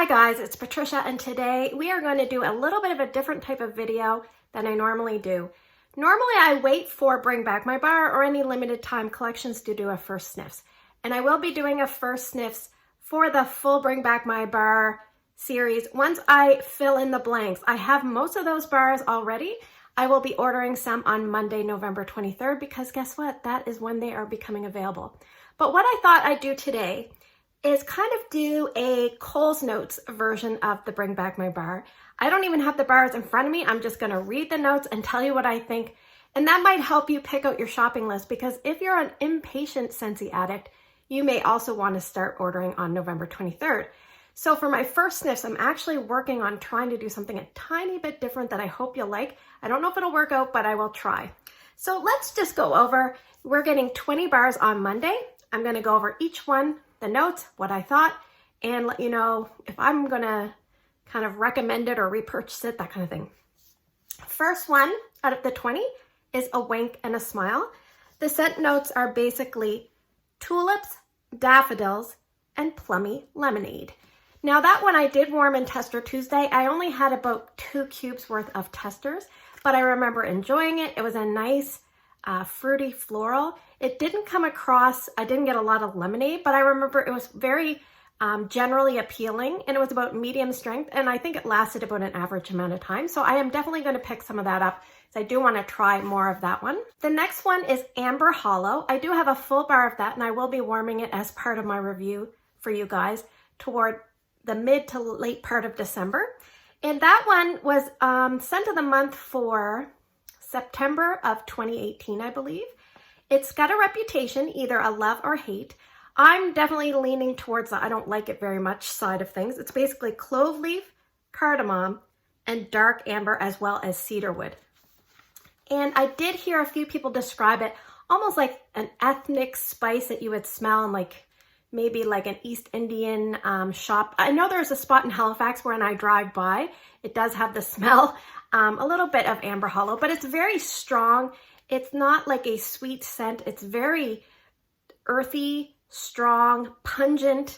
Hi guys, it's Patricia, and today we are going to do a little bit of a different type of video than I normally do. Normally I wait for Bring Back My Bar or any limited time collections to do a first sniffs. And I will be doing a first sniffs for the full Bring Back My Bar series once I fill in the blanks. I have most of those bars already. I will be ordering some on Monday, November 23rd, because guess what? That is when they are becoming available. But what I thought I'd do today is kind of do a Coles Notes version of the Bring Back My Bar. I don't even have the bars in front of me. I'm just gonna read the notes and tell you what I think. And that might help you pick out your shopping list, because if you're an impatient Scentsy addict, you may also want to start ordering on November 23rd. So for my first sniffs, I'm actually working on trying to do something a tiny bit different that I hope you'll like. I don't know if it'll work out, but I will try. So let's just go over. We're getting 20 bars on Monday. I'm gonna go over each one, the notes, what I thought, and let you know if I'm gonna kind of recommend it or repurchase it, that kind of thing. First one out of the 20 is A Wink and a Smile. The scent notes are basically tulips, daffodils, and plummy lemonade. Now that one I did warm in Tester Tuesday. I only had about 2 cubes worth of testers, but I remember enjoying it. It was a nice fruity floral. It didn't come across, I didn't get a lot of lemonade, but I remember it was very generally appealing, and it was about medium strength, and I think it lasted about an average amount of time. So I am definitely going to pick some of that up, so I do want to try more of that one. The next one is Amber Hollow. I do have a full bar of that, and I will be warming it as part of my review for you guys toward the mid to late part of December. And that one was scent of the month for September of 2018, I believe. It's got a reputation, either a love or hate. I'm definitely leaning towards the I don't like it very much side of things. It's basically clove leaf, cardamom, and dark amber, as well as cedarwood. And I did hear a few people describe it almost like an ethnic spice that you would smell in like maybe like an East Indian shop. I know there's a spot in Halifax where when I drive by, it does have the smell, a little bit of Amber Hollow, but it's very strong. It's not like a sweet scent. It's very earthy, strong, pungent,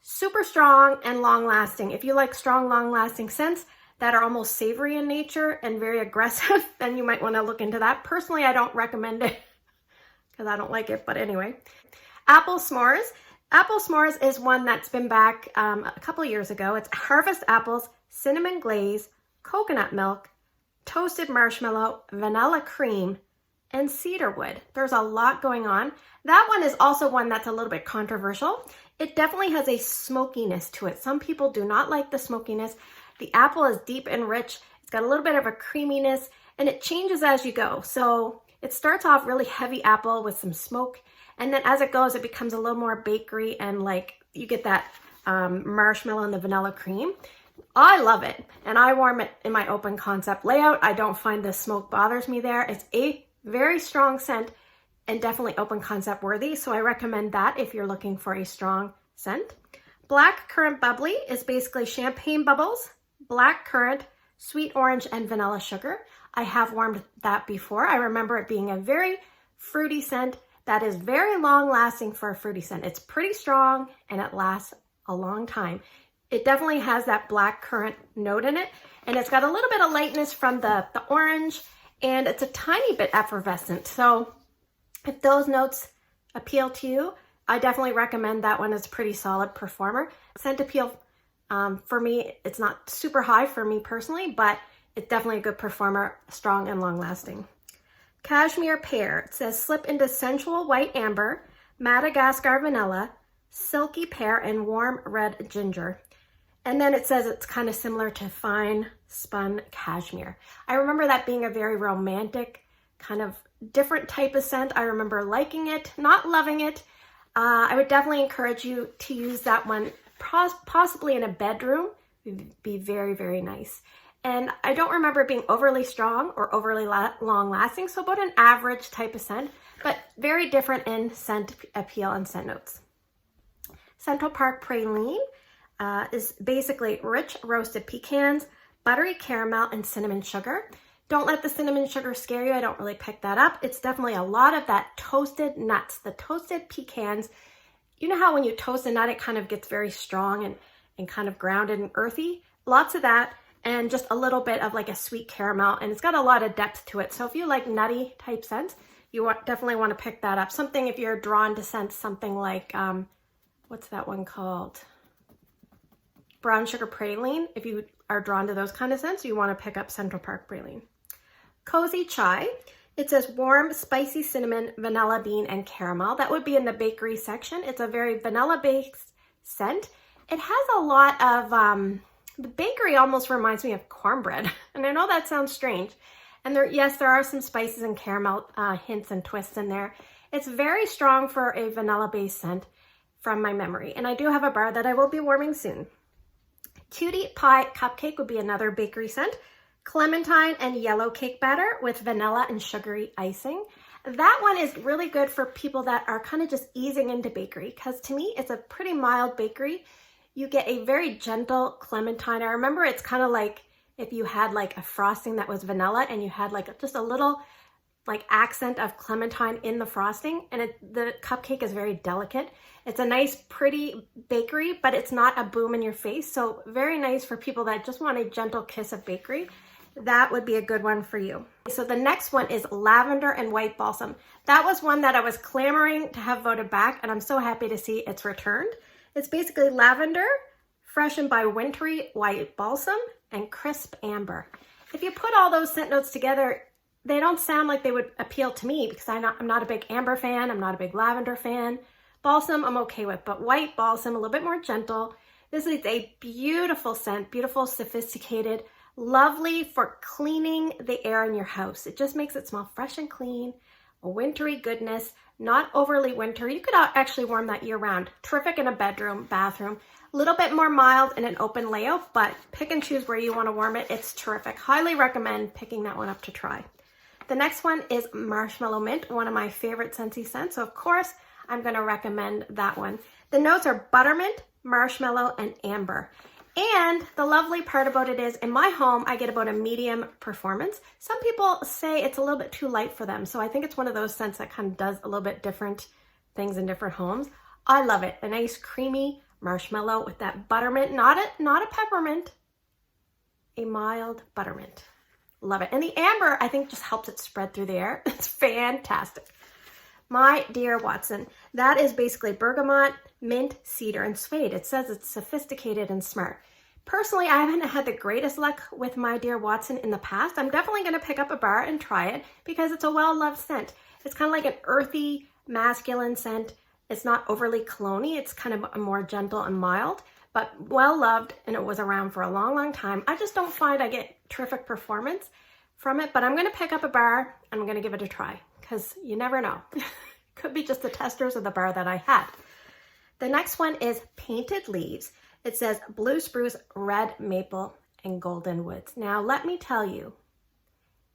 super strong, and long-lasting. If you like strong, long-lasting scents that are almost savory in nature and very aggressive, then you might want to look into that. Personally, I don't recommend it because I don't like it, but anyway. Apple S'mores. Apple S'mores is one that's been back a couple of years ago. It's harvest apples, cinnamon glaze, coconut milk, toasted marshmallow, vanilla cream, and cedarwood. There's a lot going on. That one is also one that's a little bit controversial. It definitely has a smokiness to it. Some people do not like the smokiness. The apple is deep and rich. It's got a little bit of a creaminess, and it changes as you go. So it starts off really heavy apple with some smoke, and then as it goes, it becomes a little more bakery, and like you get that marshmallow and the vanilla cream. I love it, and I warm it in my open concept layout. I don't find the smoke bothers me there. It's a very strong scent and definitely open concept worthy, so I recommend that if you're looking for a strong scent. Black Currant Bubbly is basically champagne bubbles, black currant, sweet orange, and vanilla sugar. I have warmed that before. I remember it being a very fruity scent that is very long lasting for a fruity scent. It's pretty strong and it lasts a long time. It definitely has that black currant note in it, and it's got a little bit of lightness from the orange, and it's a tiny bit effervescent. So if those notes appeal to you, I definitely recommend that one. As a pretty solid performer. Scent appeal for me, it's not super high for me personally, but it's definitely a good performer, strong and long lasting. Cashmere Pear. It says slip into sensual white amber, Madagascar vanilla, silky pear, and warm red ginger. And then it says it's kind of similar to fine spun cashmere. I remember that being a very romantic, kind of different type of scent. I remember liking it, not loving it. I would definitely encourage you to use that one, possibly in a bedroom. It would be very, very nice. And I don't remember it being overly strong or overly long lasting, so about an average type of scent, but very different in scent appeal and scent notes. Central Park Praline is basically rich roasted pecans, buttery caramel, and cinnamon sugar. Don't let the cinnamon sugar scare you. I don't really pick that up. It's definitely a lot of that toasted nuts, the toasted pecans. You know how when you toast a nut, it kind of gets very strong and kind of grounded and earthy. Lots of that, and just a little bit of like a sweet caramel, and it's got a lot of depth to it. So if you like nutty type scents, you definitely want to pick that up. Something, if you're drawn to scents, something like, what's that one called? Brown Sugar Praline. If you are drawn to those kind of scents, you want to pick up Central Park Praline. Cozy Chai. It says warm, spicy cinnamon, vanilla bean, and caramel. That would be in the bakery section. It's a very vanilla-based scent. It has a lot of, the bakery almost reminds me of cornbread. And I know that sounds strange. And yes, there are some spices and caramel hints and twists in there. It's very strong for a vanilla-based scent from my memory. And I do have a bar that I will be warming soon. Cutie Pie Cupcake would be another bakery scent. Clementine and yellow cake batter with vanilla and sugary icing. That one is really good for people that are kind of just easing into bakery, because to me, it's a pretty mild bakery. You get a very gentle clementine. I remember it's kind of like if you had like a frosting that was vanilla and you had like just a little like accent of clementine in the frosting, and the cupcake is very delicate. It's a nice, pretty bakery, but it's not a boom in your face. So very nice for people that just want a gentle kiss of bakery. That would be a good one for you. So the next one is Lavender and White Balsam. That was one that I was clamoring to have voted back, and I'm so happy to see it's returned. It's basically lavender, freshened by wintry white balsam, and crisp amber. If you put all those scent notes together, they don't sound like they would appeal to me, because I'm not a big amber fan. I'm not a big lavender fan. Balsam I'm okay with, but white balsam, a little bit more gentle. This is a beautiful scent, beautiful, sophisticated, lovely for cleaning the air in your house. It just makes it smell fresh and clean, a wintry goodness, not overly winter. You could actually warm that year round. Terrific in a bedroom, bathroom. A little bit more mild in an open layout, but pick and choose where you want to warm it. It's terrific. Highly recommend picking that one up to try. The next one is Marshmallow Mint, one of my favorite Scentsy scents. So of course, I'm going to recommend that one. The notes are buttermint, marshmallow, and amber. And the lovely part about it is, in my home, I get about a medium performance. Some people say it's a little bit too light for them. So I think it's one of those scents that kind of does a little bit different things in different homes. I love it. A nice creamy marshmallow with that buttermint, not a peppermint, a mild buttermint. Love it. And the amber, I think, just helps it spread through the air. It's fantastic. My Dear Watson, that is basically bergamot, mint, cedar, and suede. It says it's sophisticated and smart. Personally, I haven't had the greatest luck with My Dear Watson in the past. I'm definitely going to pick up a bar and try it because it's a well-loved scent. It's kind of like an earthy, masculine scent. It's not overly cologne-y. It's kind of a more gentle and mild, but well-loved, and it was around for a long, long time. I just don't find I get terrific performance from it, but I'm going to pick up a bar and I'm going to give it a try, because you never know. Could be just the testers of the bar that I had. The next one is Painted Leaves. It says blue spruce, red maple, and golden woods. Now, let me tell you,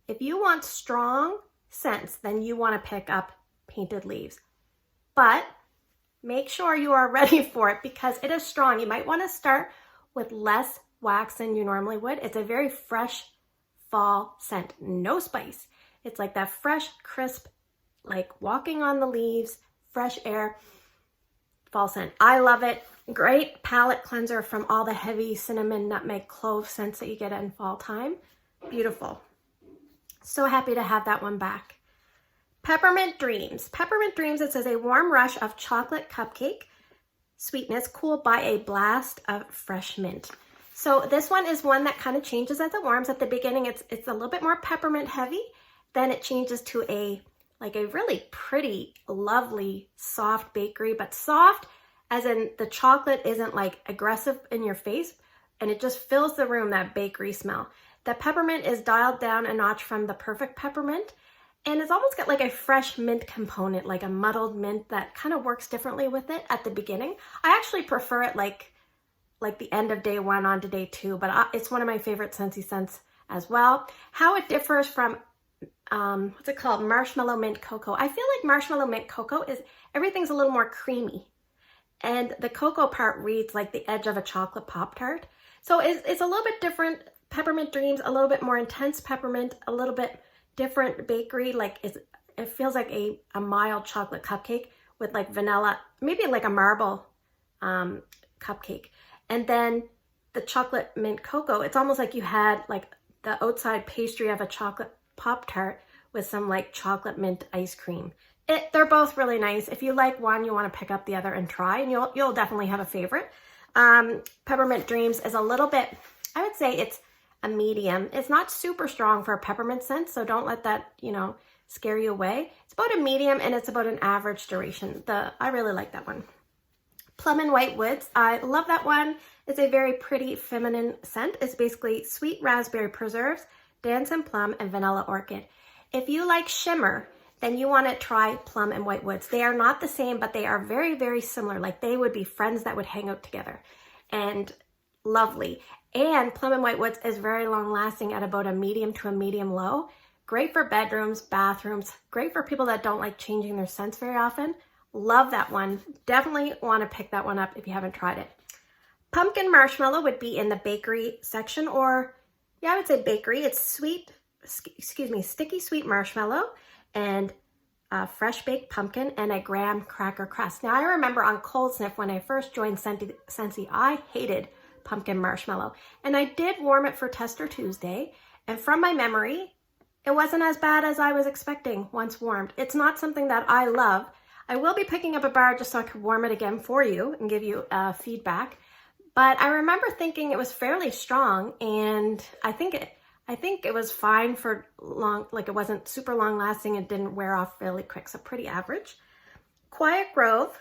if you want strong scents, then you want to pick up Painted Leaves. But make sure you are ready for it, because it is strong. You might want to start with less wax than you normally would. It's a very fresh fall scent, no spice. It's like that fresh, crisp, like walking on the leaves, fresh air, fall scent. I love it. Great palate cleanser from all the heavy cinnamon, nutmeg, clove scents that you get in fall time. Beautiful. So happy to have that one back. Peppermint Dreams. Peppermint Dreams, it says a warm rush of chocolate cupcake sweetness cooled by a blast of fresh mint. So this one is one that kind of changes as it warms. At the beginning, it's a little bit more peppermint heavy. Then it changes to a really pretty, lovely, soft bakery, but soft as in the chocolate isn't like aggressive in your face, and it just fills the room, that bakery smell. The peppermint is dialed down a notch from the perfect peppermint, and it's almost got like a fresh mint component, like a muddled mint that kind of works differently with it at the beginning. I actually prefer it like the end of day one on to day two, but it's one of my favorite Scentsy scents as well. How it differs from what's it called? Marshmallow Mint Cocoa. I feel like Marshmallow Mint Cocoa is, everything's a little more creamy, and the cocoa part reads like the edge of a chocolate Pop-Tart. So it's a little bit different. Peppermint Dreams, a little bit more intense peppermint, a little bit different bakery. Like it feels like a mild chocolate cupcake with like vanilla, maybe like a marble cupcake. And then the chocolate mint cocoa, it's almost like you had like the outside pastry of a chocolate Pop-Tart with some like chocolate mint ice cream. They're both really nice. If you like one, you want to pick up the other and try, and you'll definitely have a favorite. Peppermint Dreams is a little bit, I would say it's a medium. It's not super strong for a peppermint scent, so don't let that, you know, scare you away. It's about a medium, and it's about an average duration. I really like that one. Plum and White Woods, I love that one. It's a very pretty feminine scent. It's basically sweet raspberry preserves, dancing plum, and vanilla orchid. If you like shimmer, then you want to try Plum and White Woods. They are not the same, but they are very, very similar. Like they would be friends that would hang out together, and lovely. And Plum and White Woods is very long lasting at about a medium to a medium low. Great for bedrooms, bathrooms, great for people that don't like changing their scents very often. Love that one. Definitely want to pick that one up if you haven't tried it. Pumpkin Marshmallow would be in the bakery section, or yeah, I would say bakery. It's sticky sweet marshmallow and fresh baked pumpkin and a graham cracker crust. Now I remember on Cold Sniff when I first joined Scentsy, I hated pumpkin marshmallow, and I did warm it for Tester Tuesday, and from my memory, it wasn't as bad as I was expecting once warmed. It's not something that I love. I will be picking up a bar just so I could warm it again for you and give you feedback, but I remember thinking it was fairly strong, and I think it was fine for long, like it wasn't super long lasting. It didn't wear off really quick, so pretty average. Quiet Grove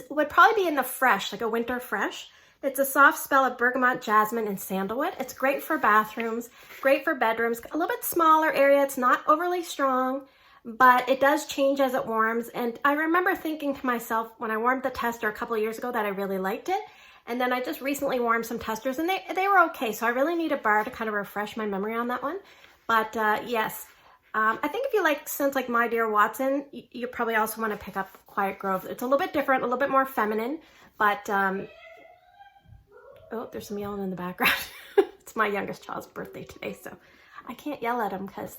would probably be in the fresh, like a winter fresh. It's a soft spell of bergamot, jasmine, and sandalwood. It's great for bathrooms, great for bedrooms, a little bit smaller area. It's not overly strong, but it does change as it warms. And I remember thinking to myself when I warmed the tester a couple of years ago that I really liked it. And then I just recently warmed some testers, and they were okay. So I really need a bar to kind of refresh my memory on that one. But yes, I think if you like scents like My Dear Watson, you probably also want to pick up Quiet Grove. It's a little bit different, a little bit more feminine, but oh, there's some yelling in the background. It's my youngest child's birthday today, so I can't yell at him because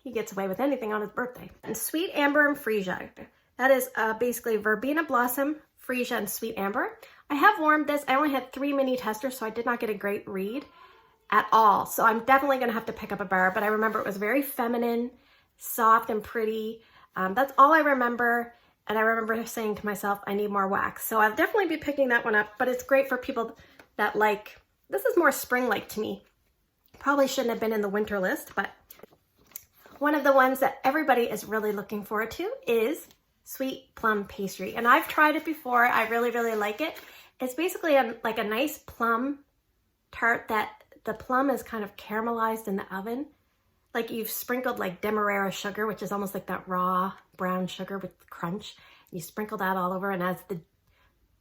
he gets away with anything on his birthday. And Sweet Amber and Freesia. That is basically Verbena Blossom, Freesia, and Sweet Amber. I have warmed this. I only had 3 mini testers, so I did not get a great read at all. So I'm definitely going to have to pick up a bar, but I remember it was very feminine, soft, and pretty. That's all I remember. And I remember saying to myself, I need more wax. So I'll definitely be picking that one up, but it's great for people that like, this is more spring-like to me. Probably shouldn't have been in the winter list, but one of the ones that everybody is really looking forward to is Sweet Plum Pastry. And I've tried it before. I really, really like it. It's basically like a nice plum tart that the plum is kind of caramelized in the oven. Like you've sprinkled like demerara sugar, which is almost like that raw brown sugar with crunch. You sprinkle that all over, and as the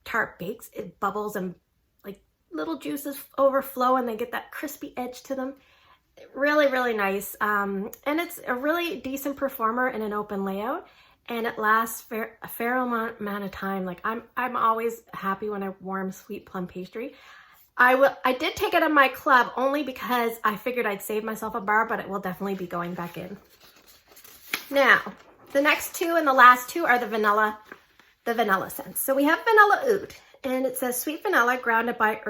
tart bakes, it bubbles and like little juices overflow, and they get that crispy edge to them. Really, really nice. And it's a really decent performer in an open layout, and it lasts a fair amount of time. Like I'm always happy when I warm Sweet Plum Pastry. I did take it in my club only because I figured I'd save myself a bar, but it will definitely be going back in. Now, the next two and the last two are the vanilla scents. So we have Vanilla Oud, and it says sweet vanilla grounded by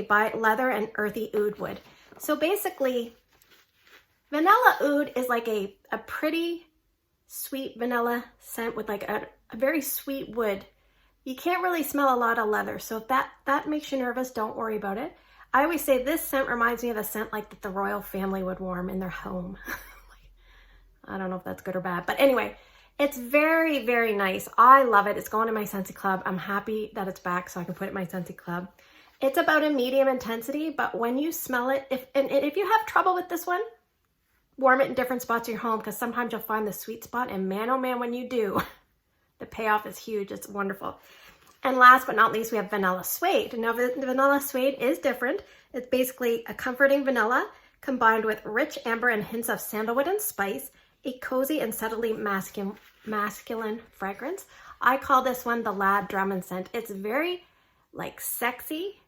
by leather and earthy oud wood. So basically, Vanilla Oud is like a pretty sweet vanilla scent with like a very sweet wood. You can't really smell a lot of leather, so if that makes you nervous, don't worry about it. I always say this scent reminds me of a scent like that the royal family would warm in their home. I don't know if that's good or bad, but anyway, it's very, very nice. I love it. It's going in my Scentsy Club. I'm happy that it's back so I can put it in my Scentsy Club. It's about a medium intensity, but when you smell it, if you have trouble with this one, warm it in different spots of your home, because sometimes you'll find the sweet spot, and man, oh man, when you do, the payoff is huge. It's wonderful. And last but not least, we have Vanilla Suede. Now, the Vanilla Suede is different. It's basically a comforting vanilla combined with rich amber and hints of sandalwood and spice, a cozy and subtly masculine fragrance. I call this one the Lad Drummond scent. It's very like sexy,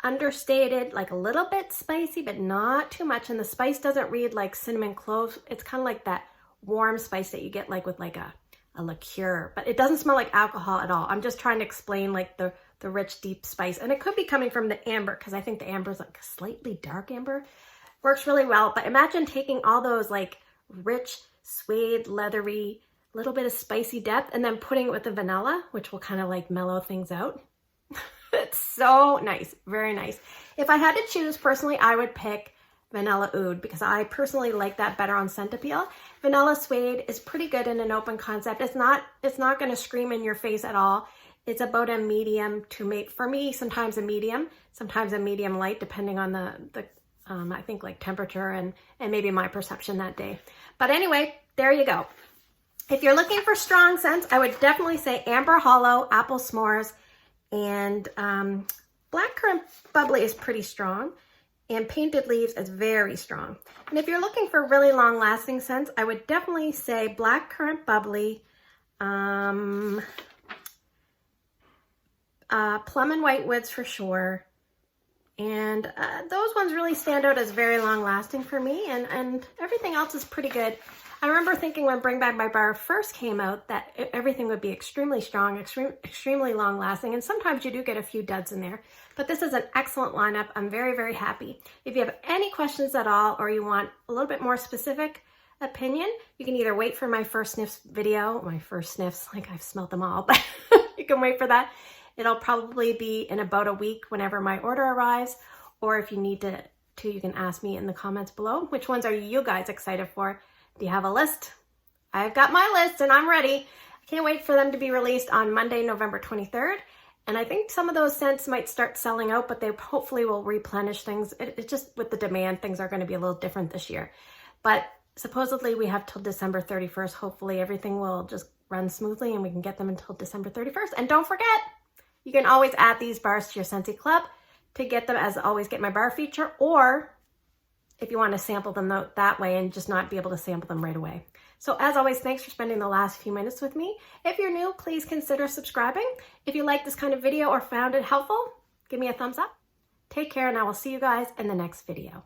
understated, like a little bit spicy, but not too much. And the spice doesn't read like cinnamon cloves. It's kind of like that warm spice that you get like with like a a liqueur, but it doesn't smell like alcohol at all. I'm just trying to explain like the rich, deep spice. And it could be coming from the amber, because I think the amber is like a slightly dark amber. Works really well. But imagine taking all those like rich, suede, leathery, little bit of spicy depth, and then putting it with the vanilla, which will kind of like mellow things out. It's so nice. Very nice. If I had to choose personally, I would pick Vanilla Oud, because I personally like that better on scent appeal. Vanilla Suede is pretty good in an open concept. It's not going to scream in your face at all. It's about a medium to for me, sometimes a medium light, depending on the I think like temperature and maybe my perception that day. But anyway, there you go. If you're looking for strong scents, I would definitely say Amber Hollow, Apple S'mores, and Black Currant Bubbly is pretty strong. And Painted Leaves is very strong. And if you're looking for really long-lasting scents, I would definitely say Black Currant Bubbly, Plum and White Woods for sure. And those ones really stand out as very long-lasting for me, and everything else is pretty good. I remember thinking when Bring Back My Bar first came out that everything would be extremely strong, extremely long-lasting, and sometimes you do get a few duds in there. But this is an excellent lineup. I'm very, very happy. If you have any questions at all, or you want a little bit more specific opinion, you can either wait for my first sniffs video, my first sniffs, like I've smelled them all, but you can wait for that. It'll probably be in about a week whenever my order arrives, or if you need to, you can ask me in the comments below. Which ones are you guys excited for? Do you have a list? I've got my list and I'm ready. I can't wait for them to be released on Monday, November 23rd. And I think some of those scents might start selling out, but they hopefully will replenish things. It's just with the demand, things are going to be a little different this year. But supposedly we have till December 31st. Hopefully everything will just run smoothly and we can get them until December 31st. And don't forget, you can always add these bars to your Scentsy Club to get them as Always Get My Bar feature, or if you want to sample them that way and just not be able to sample them right away. So as always, thanks for spending the last few minutes with me. If you're new, please consider subscribing. If you like this kind of video or found it helpful, give me a thumbs up. Take care, and I will see you guys in the next video.